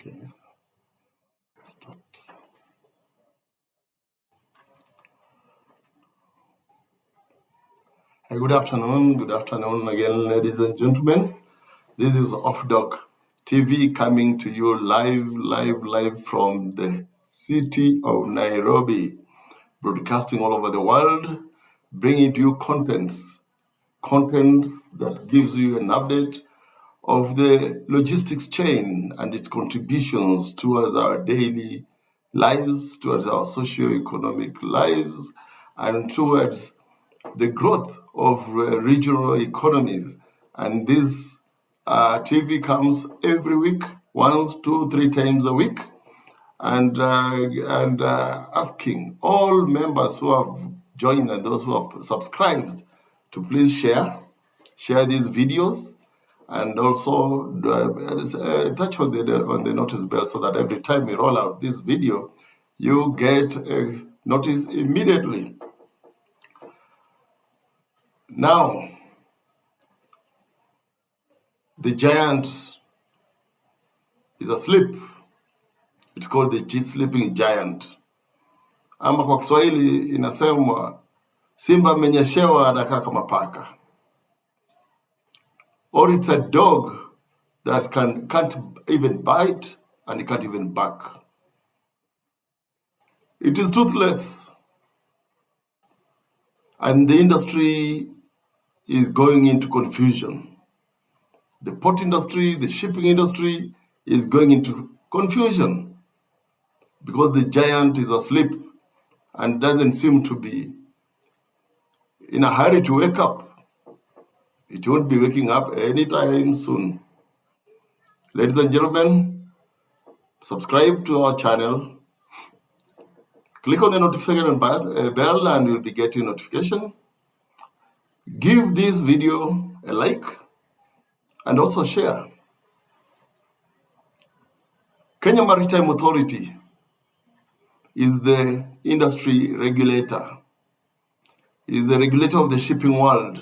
Okay. Start. Good afternoon again, ladies and gentlemen. This is Off Doc TV coming to you live from the city of Nairobi, broadcasting all over the world, bringing to you content that gives you an update of the logistics chain and its contributions towards our daily lives, towards our socio-economic lives, and towards the growth of regional economies. And this TV comes every week, once, 2, 3 times a week, and asking all members who have joined and those who have subscribed to please share these videos, and also touch on the notice bell so that every time we roll out this video, you get a notice immediately. Now, the giant is asleep. It's called the sleeping giant. Ama kwa Kiswahili inasemwa simba amenyeshewa anakaa kama paka. Or it's a dog that can't even bite and it can't even bark. It is toothless. And the industry is going into confusion. The port industry, the shipping industry is going into confusion because the giant is asleep and doesn't seem to be in a hurry to wake up. It won't be waking up anytime soon. Ladies and gentlemen, subscribe to our channel. Click on the notification bell and you'll be getting notification. Give this video a like and also share. Kenya Maritime Authority is the industry regulator, is the regulator of the shipping world.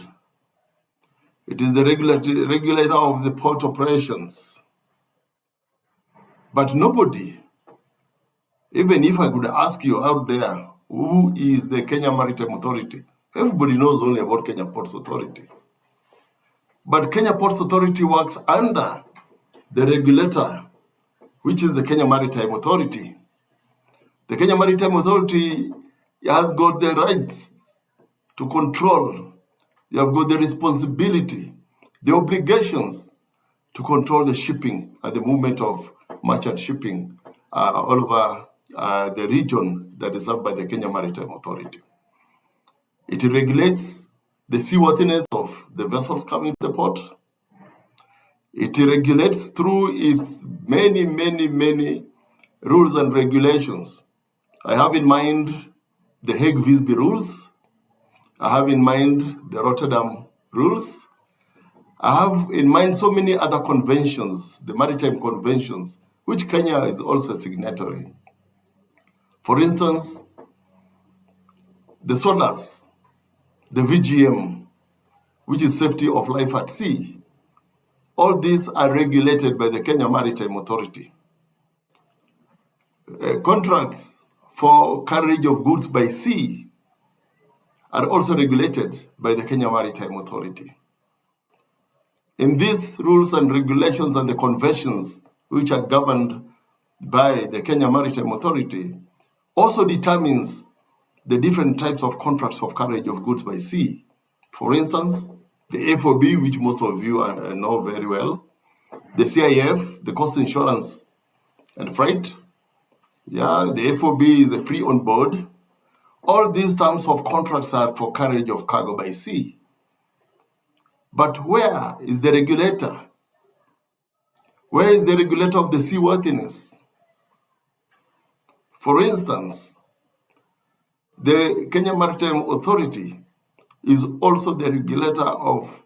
It is the regulator of the port operations. But nobody, even if I could ask you out there, who is the Kenya Maritime Authority? Everybody knows only about Kenya Ports Authority. But Kenya Ports Authority works under the regulator, which is the Kenya Maritime Authority. The Kenya Maritime Authority has got the rights to control. They have got the responsibility, the obligations to control the shipping and the movement of merchant shipping all over the region that is served by the Kenya Maritime Authority. It regulates the seaworthiness of the vessels coming to the port. It regulates through its many rules and regulations. I have in mind the Hague-Visby rules. I have in mind the Rotterdam rules. I have in mind so many other conventions, the maritime conventions, which Kenya is also a signatory. For instance, the SOLAS, the VGM, which is safety of life at sea. All these are regulated by the Kenya Maritime Authority. Contracts for carriage of goods by sea are also regulated by the Kenya Maritime Authority. In these rules and regulations and the conventions which are governed by the Kenya Maritime Authority also determines the different types of contracts of carriage of goods by sea. For instance, the FOB, which most of you know very well, the CIF, the cost insurance and freight. Yeah, the FOB is the free on board. All these terms of contracts are for carriage of cargo by sea. But where is the regulator? Where is the regulator of the seaworthiness? For instance, the Kenya Maritime Authority is also the regulator of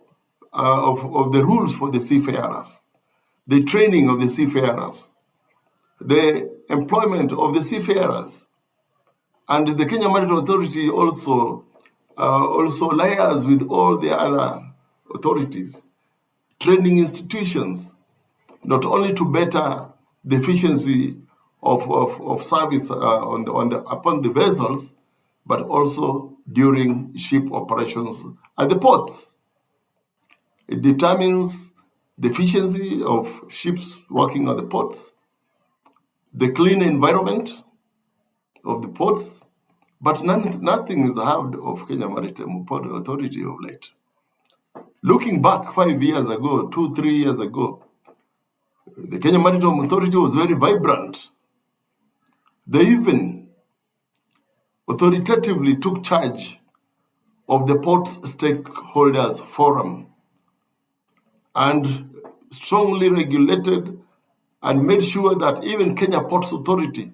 the rules for the seafarers, the training of the seafarers, the employment of the seafarers. And the Kenya Maritime Authority also liaises with all the other authorities, training institutions, not only to better the efficiency of service upon the vessels, but also during ship operations at the ports. It determines the efficiency of ships working at the ports, the clean environment of the ports, but nothing is heard of Kenya Maritime Port Authority of late. Looking back 5 years ago, 3 years ago, the Kenya Maritime Authority was very vibrant. They even authoritatively took charge of the port stakeholders forum and strongly regulated and made sure that even Kenya Ports Authority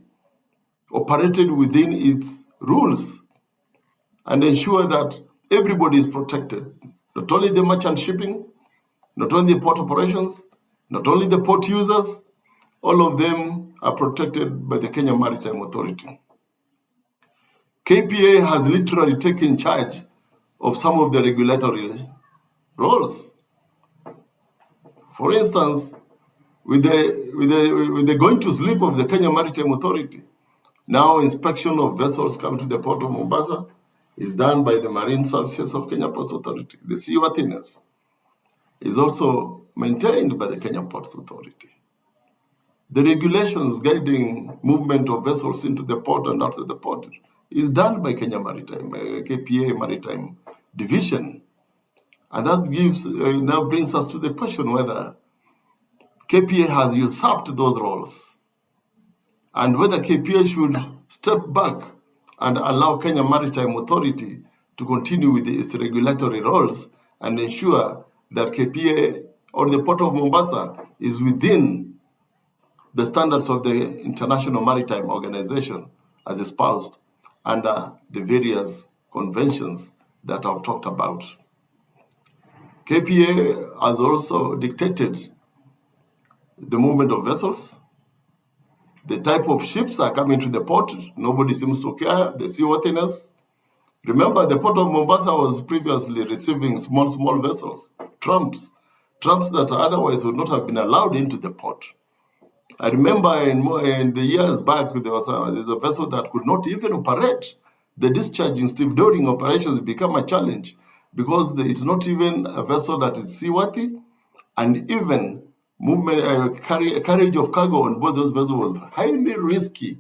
operated within its rules and ensure that everybody is protected, not only the merchant shipping, not only the port operations, not only the port users, all of them are protected by the Kenya Maritime Authority. KPA has literally taken charge of some of the regulatory roles. For instance, with the going to sleep of the Kenya Maritime Authority, now inspection of vessels coming to the port of Mombasa is done by the Marine Services of Kenya Ports Authority. The seaworthiness is also maintained by the Kenya Ports Authority. The regulations guiding movement of vessels into the port and out of the port is done by Kenya Maritime, KPA Maritime Division. And that now brings us to the question whether KPA has usurped those roles and whether KPA should step back and allow Kenya Maritime Authority to continue with its regulatory roles and ensure that KPA or the Port of Mombasa is within the standards of the International Maritime Organization as espoused under the various conventions that I've talked about. KPA has also dictated the movement of vessels, the type of ships are coming to the port. Nobody seems to care. The seaworthiness. Remember, the port of Mombasa was previously receiving small vessels, tramps that otherwise would not have been allowed into the port. I remember in the years back, there's a vessel that could not even operate. The discharging stevedoring operations become a challenge because it's not even a vessel that is seaworthy, and even movement, carriage of cargo on board those vessels was highly risky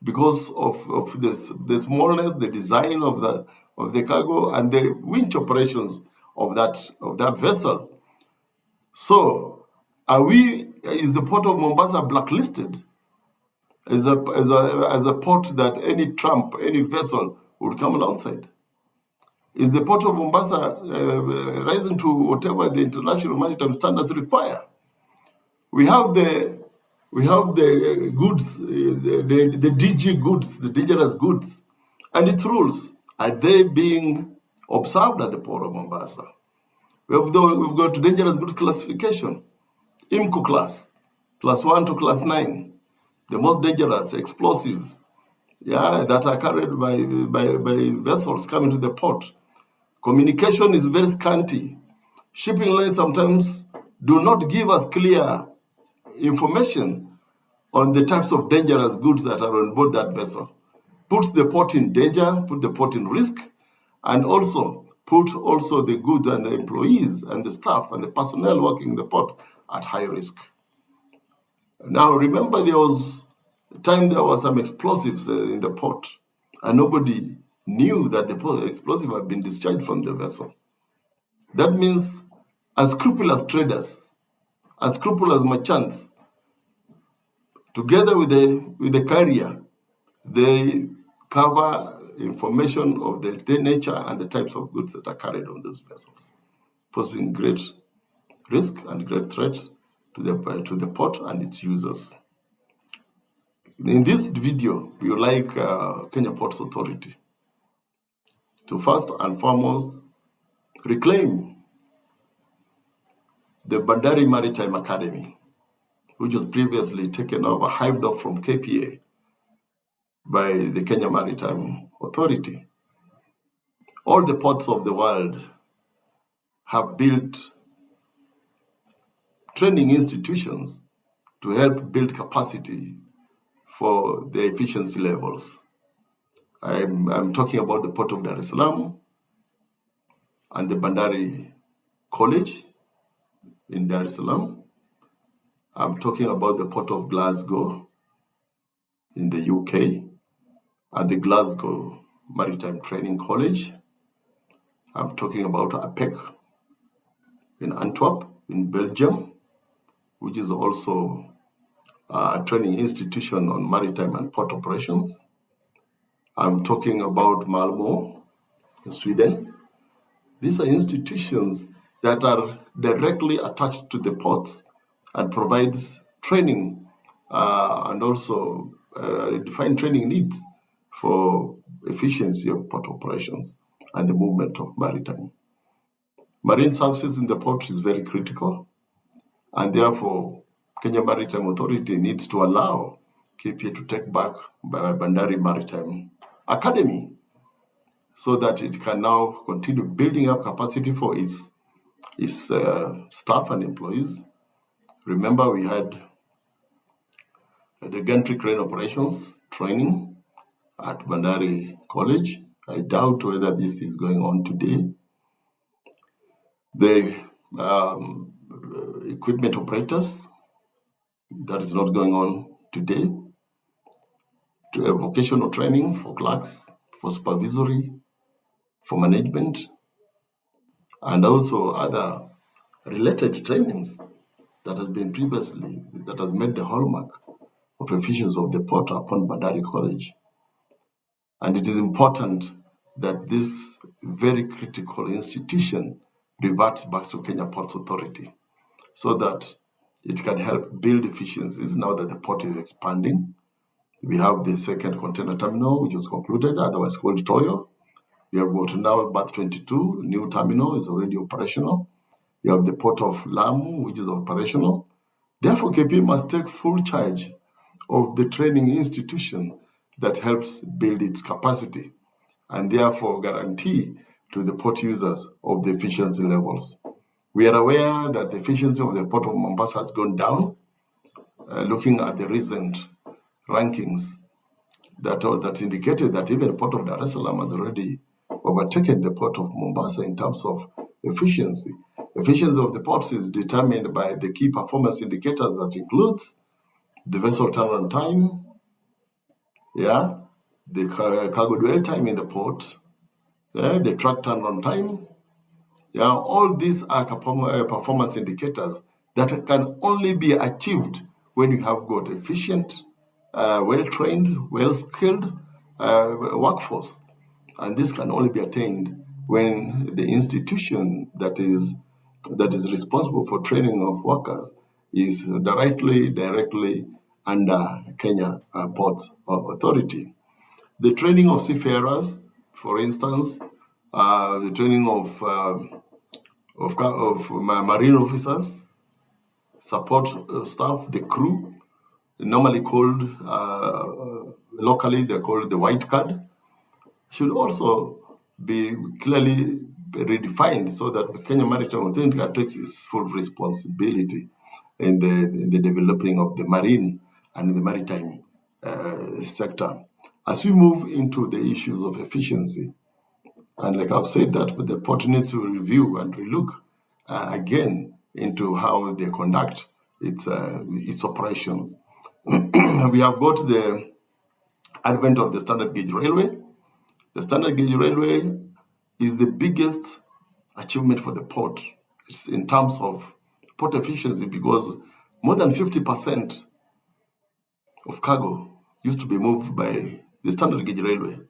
because of the smallness, the design of the cargo, and the winch operations of that vessel. So, is the port of Mombasa blacklisted as a port that any vessel would come alongside? Is the port of Mombasa rising to whatever the international maritime standards require? We have the goods, the DG goods, the dangerous goods, and its rules. Are they being observed at the port of Mombasa? We've got dangerous goods classification, IMCO class 1 to class 9, the most dangerous explosives, that are carried by vessels coming to the port. Communication is very scanty. Shipping lines sometimes do not give us clear information on the types of dangerous goods that are on board that vessel. Puts the port in danger, put the port in risk, and also put the goods and the employees and the staff and the personnel working in the port at high risk. Now, remember there was some explosives in the port, and nobody knew that the explosive had been discharged from the vessel. That means unscrupulous traders, unscrupulous merchants, together with the carrier, they cover information of the nature and the types of goods that are carried on those vessels, posing great risk and great threats to the port and its users. In this video, we would like Kenya Ports Authority to first and foremost reclaim the Bandari Maritime Academy, which was previously taken over, hived off from KPA by the Kenya Maritime Authority. All the ports of the world have built training institutions to help build capacity for the efficiency levels. I'm talking about the Port of Dar es Salaam and the Bandari College in Dar es Salaam. I'm talking about the Port of Glasgow in the UK and the Glasgow Maritime Training College. I'm talking about APEC in Antwerp in Belgium, which is also a training institution on maritime and port operations. I'm talking about Malmö in Sweden. These are institutions that are directly attached to the ports and provides training and also define training needs for efficiency of port operations and the movement of maritime. Marine services in the port is very critical, and therefore Kenya Maritime Authority needs to allow KPA to take back Bandari Maritime Academy so that it can now continue building up capacity for its staff and employees. Remember, we had the gantry crane operations training at Bandari College. I doubt whether this is going on today. The equipment operators, that is not going on today. To vocational training for clerks, for supervisory, for management, and also other related trainings that has been previously, that has made the hallmark of efficiency of the port upon Bandari College. And it is important that this very critical institution reverts back to Kenya Ports Authority so that it can help build efficiencies now that the port is expanding. We have the second container terminal, which was concluded, otherwise called Toyo. We have got now Bath 22, new terminal is already operational. We have the port of Lamu, which is operational. Therefore, KPA must take full charge of the training institution that helps build its capacity and therefore guarantee to the port users of the efficiency levels. We are aware that the efficiency of the port of Mombasa has gone down. Looking at the recent rankings that indicated that even the port of Dar es Salaam has already overtaken the port of Mombasa in terms of efficiency. Efficiency of the ports is determined by the key performance indicators that includes the vessel turnaround time, the cargo dwell time in the port, the truck turnaround time. All these are performance indicators that can only be achieved when you have got efficient, well-trained, well-skilled workforce. And this can only be attained when the institution that is responsible for training of workers is directly under Kenya Ports Authority. The training of seafarers, for instance, the training of marine officers, support staff, the crew, normally called, locally they're called the white card, should also be clearly redefined so that the Kenya Maritime Authority takes its full responsibility in the developing of the marine and the maritime sector. As we move into the issues of efficiency, and like I've said that the port needs to review and relook again into how they conduct its operations. We have got the advent of the standard gauge railway. The standard gauge railway is the biggest achievement for the port. It's in terms of port efficiency because more than 50% of cargo used to be moved by the standard gauge railway.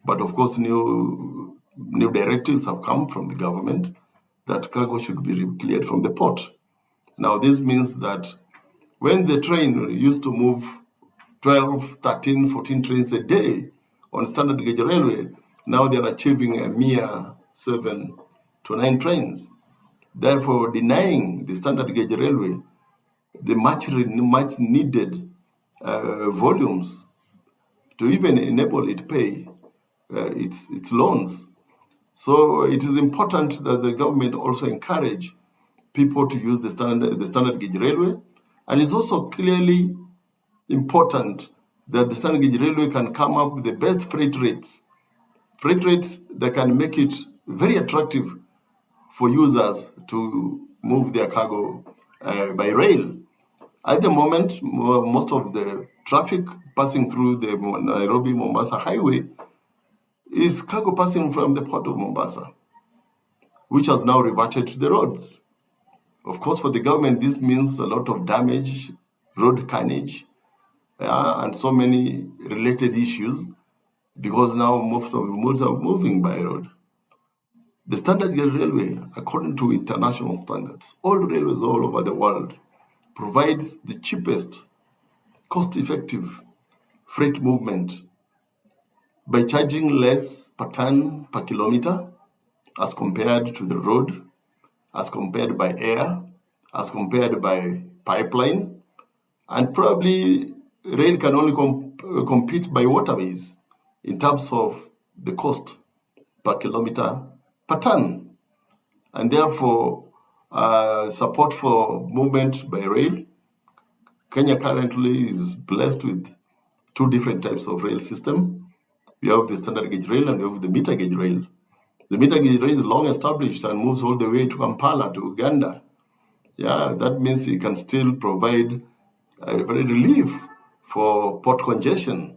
But of course, new directives have come from the government that cargo should be cleared from the port. Now, this means that when the train used to move 12, 13, 14 trains a day on standard gauge railway, now they're achieving a mere 7 to 9 trains. Therefore, denying the standard gauge railway the much needed volumes to even enable it pay its loans. So it is important that the government also encourage people to use the standard gauge railway And it's also clearly important that the standard gauge railway can come up with the best freight rates that can make it very attractive for users to move their cargo by rail. At the moment, most of the traffic passing through the Nairobi-Mombasa highway is cargo passing from the port of Mombasa, which has now reverted to the roads. Of course, for the government, this means a lot of damage, road carnage, and so many related issues, because now most of the modes are moving by road. The standard gauge railway, according to international standards, all railways all over the world provides the cheapest, cost-effective freight movement by charging less per ton per kilometer as compared to the road, as compared by air, as compared by pipeline, and probably rail can only compete by waterways in terms of the cost per kilometer per ton. And therefore, support for movement by rail. Kenya currently is blessed with two different types of rail system. We have the standard gauge rail and we have the meter gauge rail. The meter gauge rail is long established and moves all the way to Kampala, to Uganda. Yeah, that means it can still provide a very relief for port congestion.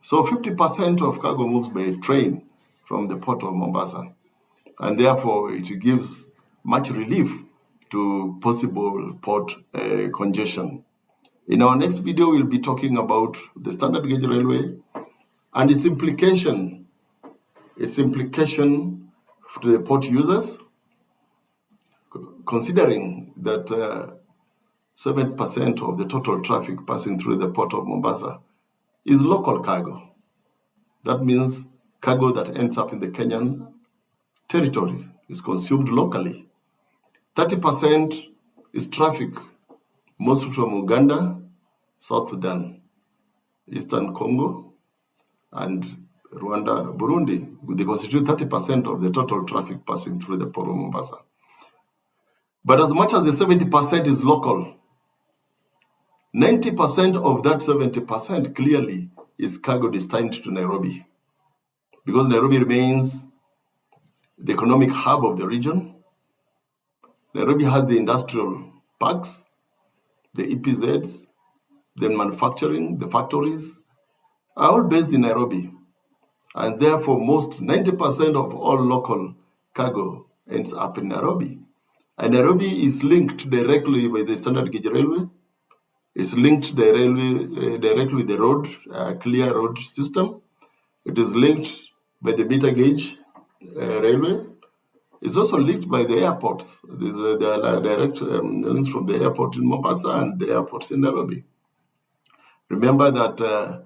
So 50% of cargo moves by train from the port of Mombasa. And therefore, it gives much relief to possible port congestion. In our next video, we'll be talking about the standard gauge railway and its implication to the port users, considering that 7% of the total traffic passing through the port of Mombasa is local cargo. That means cargo that ends up in the Kenyan territory is consumed locally. 30% is traffic, mostly from Uganda, South Sudan, Eastern Congo, and Rwanda, Burundi. They constitute 30% of the total traffic passing through the port of Mombasa. But as much as the 70% is local, 90% of that 70% clearly is cargo destined to Nairobi, because Nairobi remains the economic hub of the region. Nairobi has the industrial parks, the EPZs, the manufacturing, the factories, are all based in Nairobi. And therefore, 90% of all local cargo ends up in Nairobi. And Nairobi is linked directly by the standard gauge railway. It's linked directly with the road, clear road system. It is linked by the meter gauge railway. It's also linked by the airports. There are direct links from the airport in Mombasa and the airports in Nairobi. Remember that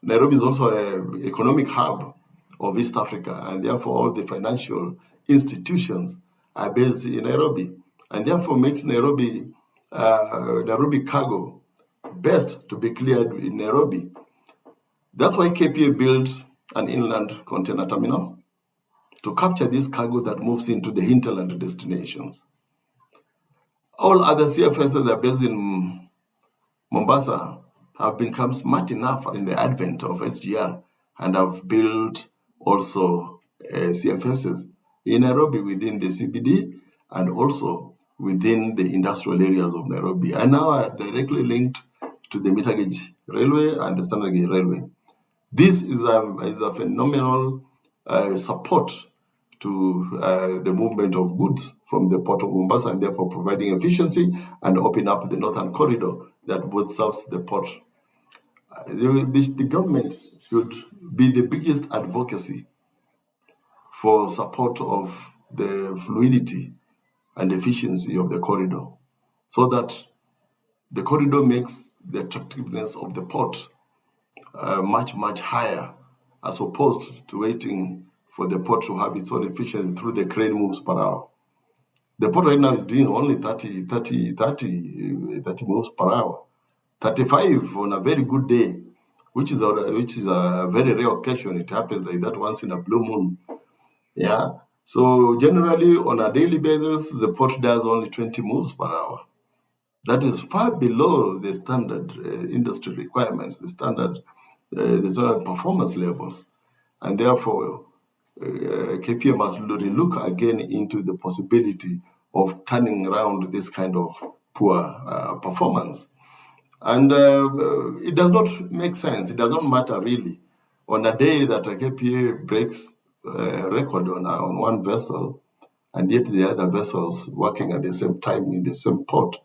Nairobi is also an economic hub of East Africa, and therefore all the financial institutions are based in Nairobi, and therefore makes Nairobi cargo best to be cleared in Nairobi. That's why KPA built an inland container terminal to capture this cargo that moves into the hinterland destinations. All other CFSs that are based in Mombasa have become smart enough in the advent of SGR and have built also CFSs in Nairobi within the CBD and also within the industrial areas of Nairobi, and now are directly linked to the meter gauge railway and the standard gauge railway. This is a phenomenal support to the movement of goods from the port of Mombasa, and therefore providing efficiency and opening up the northern corridor that both serves the port. The government should be the biggest advocacy for support of the fluidity and efficiency of the corridor, so that the corridor makes the attractiveness of the port much, much higher, as opposed to waiting for the port to have its own efficiency through the crane moves per hour. The port right now is doing only 30 moves per hour, 35 on a very good day, which is a very rare occasion. It happens like that once in a blue moon. Yeah. So generally, on a daily basis, the port does only 20 moves per hour. that is far below the standard industry requirements, the standard performance levels. And therefore, KPA must look again into the possibility of turning around this kind of poor performance. And it does not make sense. It doesn't matter really. On a day that a KPA breaks a record on one vessel, and yet the other vessels working at the same time in the same port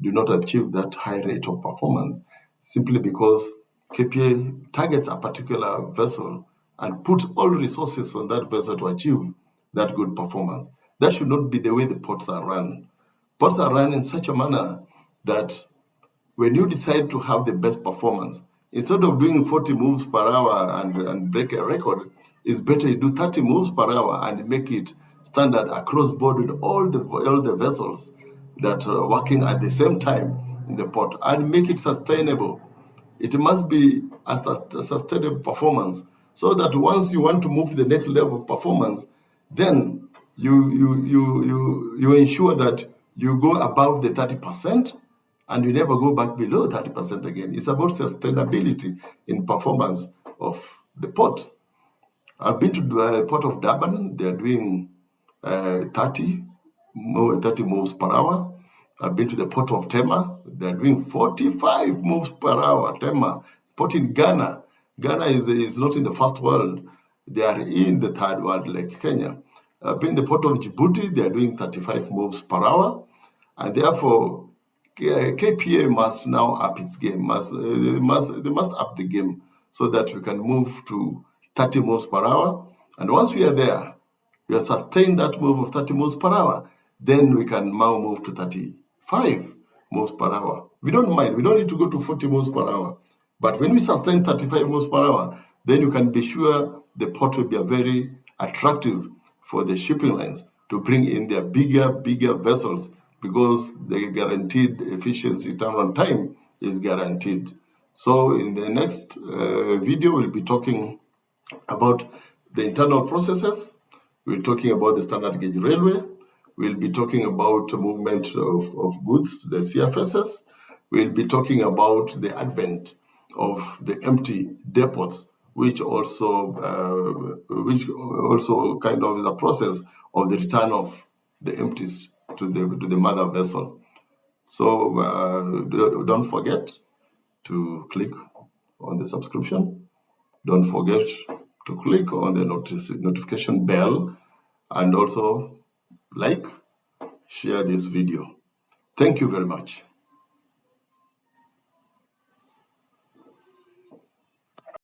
do not achieve that high rate of performance, simply because KPA targets a particular vessel and puts all resources on that vessel to achieve that good performance. That should not be the way the ports are run. Ports are run in such a manner that when you decide to have the best performance, instead of doing 40 moves per hour and break a record, it's better you do 30 moves per hour and make it standard across board with all the vessels that are working at the same time in the port, and make it sustainable. It must be a sustainable performance, so that once you want to move to the next level of performance, then you ensure that you go above the 30%, and you never go back below 30% again. It's about sustainability in performance of the ports. I've been to the port of Durban. They're doing 30 moves per hour. I've been to the port of Tema. They're doing 45 moves per hour. Tema, port in Ghana. Ghana is not in the first world. They are in the third world, like Kenya. I've been to the port of Djibouti. They're doing 35 moves per hour. And therefore, KPA must now up its game. They must up the game so that we can move to 30 moves per hour. And once we are there, we have sustained that move of 30 moves per hour, then we can now move to 35 moves per hour. We don't mind. We don't need to go to 40 moves per hour. But when we sustain 35 moves per hour, then you can be sure the port will be very attractive for the shipping lines to bring in their bigger vessels, because the guaranteed efficiency turnaround time is guaranteed. So in the next video, we'll be talking about the internal processes. We're talking about the standard gauge railway. We'll be talking about movement of goods to the CFSs. We'll be talking about the advent of the empty depots, which also kind of is a process of the return of the empties to the mother vessel. So don't forget to click on the subscription. Don't forget to click on the notification bell, and also share this video. Thank you very much.